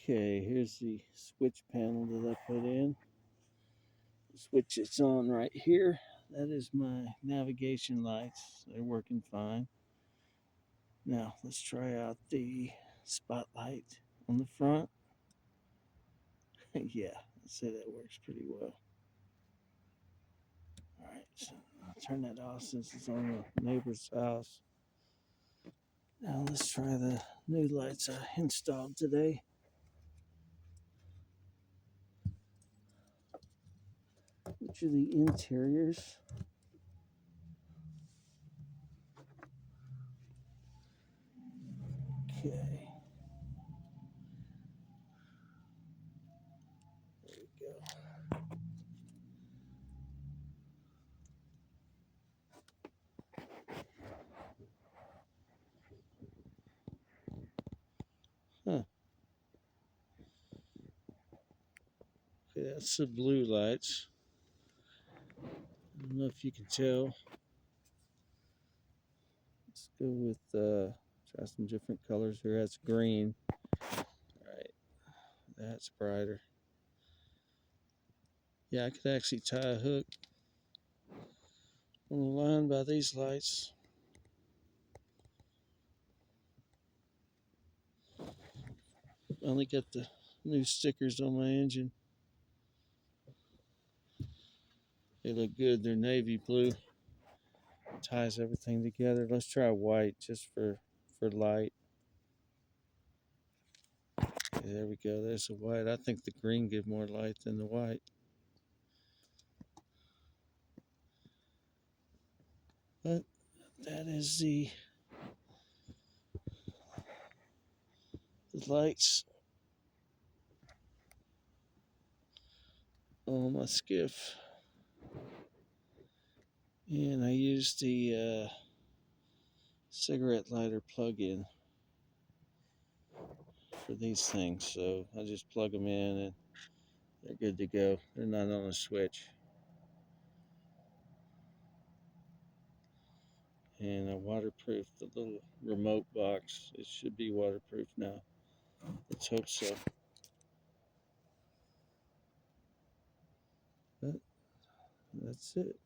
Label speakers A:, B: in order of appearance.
A: Okay, here's the switch panel that I put in. The switch it's on right here. That is my navigation lights. They're working fine. Now let's try out the spotlight on the front. Yeah, I'd say that works pretty well. All right, so I'll turn that off since it's on the neighbor's house. Now let's try the new lights I installed today. Which are the interiors. Okay. There we go. Huh. Okay, that's the blue lights. I don't know if you can tell. Let's go with try some different colors here. That's green. All right, that's brighter. Yeah, I could actually tie a hook on the line by these lights. Only got the new stickers on my engine. They look good. They're navy blue. Ties everything together. Let's try white just for light. Okay, there we go. There's the white. I think the green gives more light than the white. But that is the lights on my skiff. And I used the cigarette lighter plug-in for these things. So I just plug them in and they're good to go. They're not on a switch. And I waterproofed the little remote box. It should be waterproof now. Let's hope so. But that's it.